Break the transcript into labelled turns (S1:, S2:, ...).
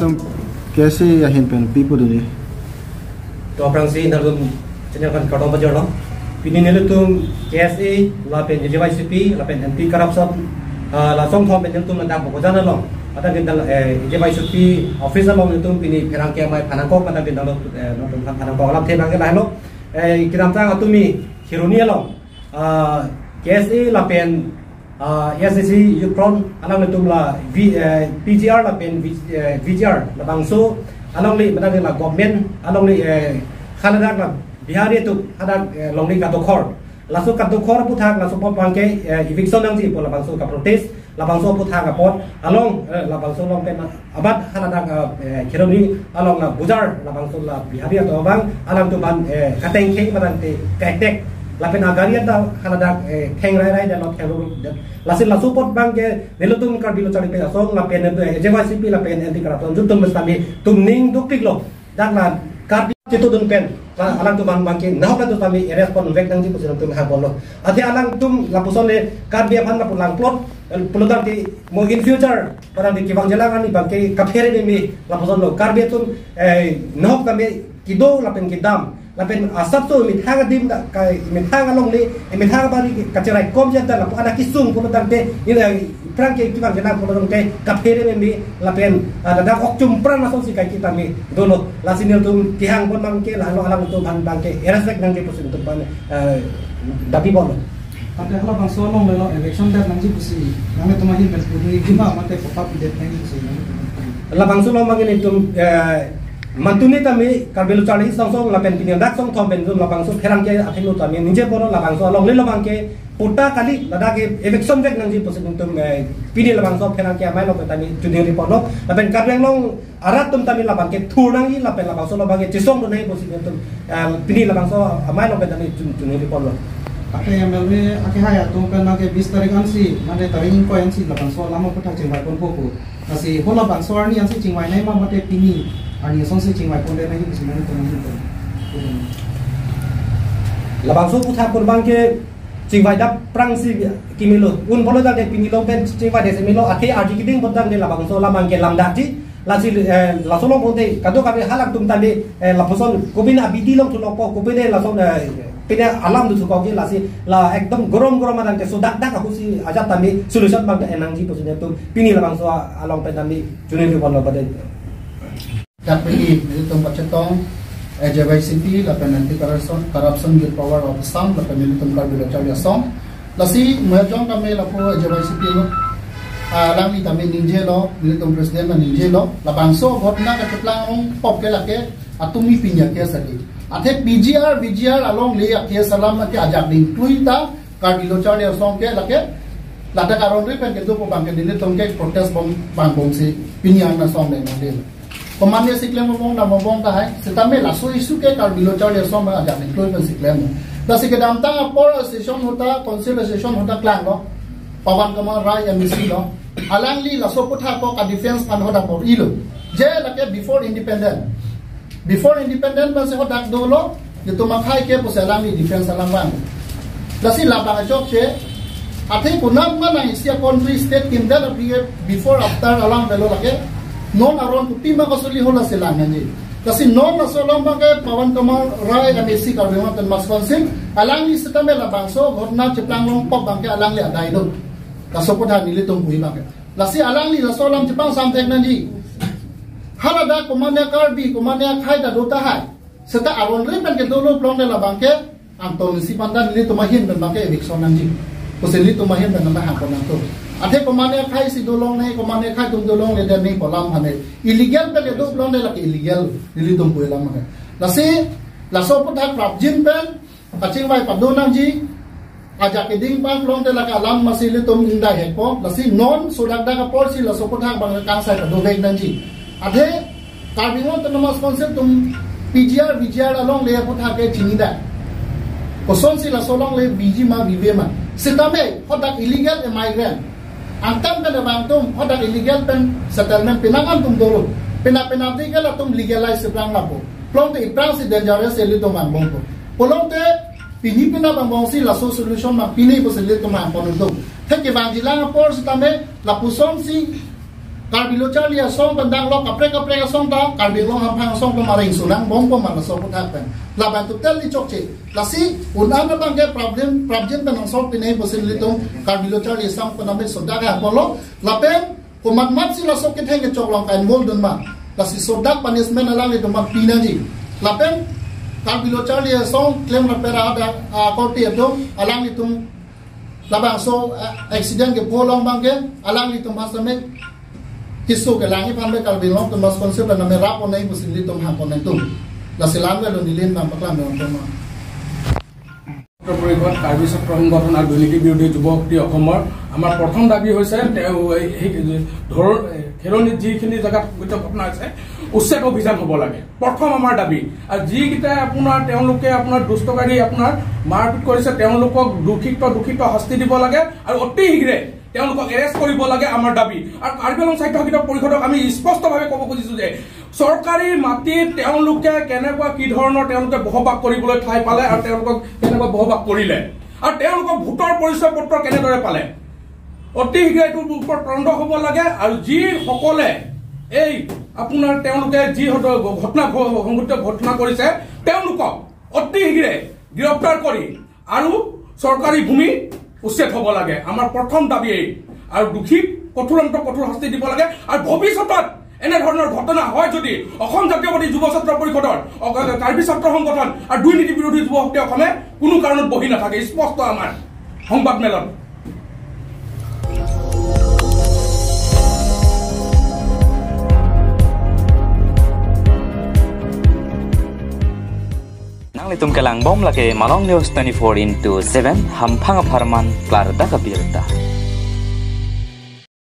S1: तुम कैसे yahin pen people ini?
S2: To prangsi nalum cenyakan kadang bajar no. Pini nelu tum KSA la pen JYCP la pen anti corruption la song thom pen tum nanda bojan no. Ada gendal JYCP officer long tum pini perang ke mai panangkok pada gendal no tum panangkok lam the nang lai no. Kiram tang atumi hironia long. KSA la pen SSC Ukron alang tum la PGR la pen VGR la bangso along li mana la government along li Canada la Bihar itu ada long li katokor langsung katokor puthak langsung pangke eviction nang ji pola bangso ka protest la bangso puthak ka pot along la bangso long pen abad Canada ka kironi along la bujar la bangso la Bihar itu bang alang tu ban kateng ke badan te katek lapen agarian da Canada theng rai da lot thelo lasin la support bang ke nelutum kar bilo chali pe asong lapen JYCP lapen anti corruption jutum mestami tumning duktik lo dak la kar itu dun pen alang tu bang ke nah tu kami respon vek nang ji pusin tum ha bollo ati alang tum lapuson le kar bia phan la pulang plot peludang di mo in future parang di kibang jalangan ni bang ke kaphere ni lapuson lo kar bia tum nah kami kido lapen kidam lapen asap tu mithang dim da kai mithang along ni mithang bari kacerai kom jata la ada kisung ko tang te ini prang ke kibang jalan ko tang te kaphere ni lapen ada okjum prang masuk si kai kita mi dolo lasinil tum tihang pon mangke la alang tu ban bangke respect nang ke pusin tu ban dapi bon
S3: ada kalau bang solong lo election dat nang ji pusi nang tu mahin bel puri gima mate pop det nang pusi
S2: la bang solong mangin tum mantuni tami karbelu chali song lapen pini dak song thom ben la bang so kherang ke athinu tami nije bono la bang so long le la bang ke puta kali lada ke election vek nang ji pusin tum pini la bang so kherang ke mai lo tami juni report lo lapen kareng long arat tum tami la bang ke thur nang ji lapen la bang so la bang ke chisong do nei pusin tum pini la bang so mai lo tami juni report lo
S3: ake MLB ake haya tu kan ake 20 tarik ansi mane taring ko ansi la bang so lama putak jingwai pon popo asi hola bang so arni ansi jingwai nai ma mate pini ani song se jingwai pon de nai pusi mane tu nai
S2: la bang so putak pon bang ke jingwai dap prang si kimilo un bolo da de pini lo pen jingwai de semilo ake arji kiding pon dang de la bang so lamang ke lamdak ji lasi la solong ponte kado kami halak tum tande la poson kubina abidi long tulong po kubine la son pina alam tu kau ke lasi la ekdom gorom madang ke so dak aku si ajat tami solution bang enang ji posnya tu pini la bang so along pen tami juni ni bon lo pada
S4: tak pergi itu pacetong JYCP la pen anti corruption with power of sound la pen itu kar bila chalia song lasi mejong kami la po JYCP lo lang ni tami ninje lo itu presiden na ninje lo la bang so ghotna ka tlang pop ke la ke atumi pinya ke saki athe VGR along le ke salam ke ajak ding tuita karbilo chale song ke lake lada karon ri pen ke do bang ke dile tong ke protest bang si pinyang na song le model komande siklem bong na bong ta hai setame la so isu ke karbilo chale song ma ajak ding tuita siklem da se ke dam ta por session hota council session hota klang lo pawan kamar rai MSC lo alang li la so putha ko ka defense pan hota por ilo je lake before independent man se hodak dolo itu makai ke posalami defense alang bang lasi labang jok che ate kunam mana isia country state kindal before after alang belo lage non aron pima kasuli hola selang nji lasi non nasolong bang ke pawan kamar rai MSC karbewa tan maskonsin alang ni setame labang so ghotna cheplang long pop bang ke alang le adai do kasopotha nilitung bui bang lasi alang ni nasolong chepang samtek nji halada komanya karbi komanya khai da dota hai seta aron re pen ke dolo plong de la banke anton si pandan li to mahin ben banke eviction nanji poseli to mahin ben na ha kon to athe komanya khai si dolong nei komanya khai tum dolong le de nei polam hane illegal pe de do plong de la ke illegal li tum puelam ha la se la so putha krap jin pen aching vai padon nanji aja ke ding pang plong de la ka lam masili tum inda he ko la si non sudak da ka por si la so putha bang kang sai do vek nanji adhe karbingon tenamas konsep tum VGR along le putha ke chinida koson sila solong le biji ma bibema sitame hodak illegal migrant antam kan bang tum hodak illegal pen settlement pinangan tum dolo penalti ke la tum legalize sebrang lapo plong te iprang si dangerous ele to man bongo polong te pini pina bang bong si la solution ma pini po se le to man pono do theke bang jilang por sitame la puson si Karbilo Charlie song pendang lo kapre song ta karbilo hampang song to maring sunang bong mana song putak pen laban tu tel di chokche lasi unang na bangke problem penang song pinai posin litung karbilo Charlie song penamit sodak ha polo lapen kumat si lasok ke thenge chok long kain mol dun ma lasi sodak punishment alang itu mak pinaji lapen karbilo Charlie song claim rapera ada korti itu alang itu labang so accident ke polong bangke alang itu masamet Kisu ke langi pan be kalbilong tu mas konsep dan nama rapo nai musim litum hampon itu. Lasilan be lo nilin nampak lam dengan tema.
S5: পৰিষদ কাৰ্বি ছাত্ৰ সংগঠন আৰু দুৰ্নীতি বিৰোধী যুৱ শক্তি অসমৰ আমাৰ প্ৰথম দাবী হৈছে খেলনিত যিখিনি জেগাত ঘটনা আছে উচ্ছেদ অভিযান হ'ব লাগে প্ৰথম আমাৰ দাবী আৰু যিকেইটা আপোনাৰ তেওঁলোকে আপোনাৰ দুষ্টকাৰী আপোনাৰ মাৰপিট কৰিছে তেওঁলোকক দোষিত শাস্তি দিব লাগে আৰু অতি শীঘ্ৰে তেওঁলোকক এৰেষ্ট কৰিব লাগে আমাৰ দাবী আৰু কাৰ্বি আংলং সাহিত্য সমিতিৰ পৰিষদক আমি স্পষ্টভাৱে ক'ব খুজিছো যে চৰকাৰী মাটিত তেওঁলোকে কেনেকুৱা কি ধৰণৰ তেওঁলোকে বহবাস কৰিবলৈ ঠাই পালে আৰু তেওঁলোকক কেনেকুৱা বহবাস কৰিলে আৰু তেওঁলোকক ভোটৰ পৰিচয় পত্ৰ কেনেদৰে পালে অতি শীঘ্ৰে এইটোৰ ওপৰত তদন্ত হ'ব লাগে আৰু যি সকলে এই আপোনাৰ তেওঁলোকে যি সংঘটিত ঘটনা কৰিছে তেওঁলোকক অতি শীঘ্ৰে গ্ৰেপ্তাৰ কৰি আৰু চৰকাৰী ভূমি উচ্ছেদ হ'ব লাগে আমাৰ প্ৰথম দাবী আৰু দোষীক কঠোৰ শাস্তি দিব লাগে আৰু ভৱিষ্যতত এনে ধৰণৰ ঘটনা হয় যদি অসম জাতীয়বাদী যুৱ ছাত্ৰ পৰিষদৰ কাৰ্বি ছাত্ৰ সংগঠন আৰু দুৰ্নীতি বিৰোধী যুৱ শক্তি অসমে কোনো কাৰণত বহি নাথাকে স্পষ্ট আমাৰ সংবাদ মেলত
S6: Litum kelang bom lagi Malong News 24/7 hampang aparman klar da kabirta.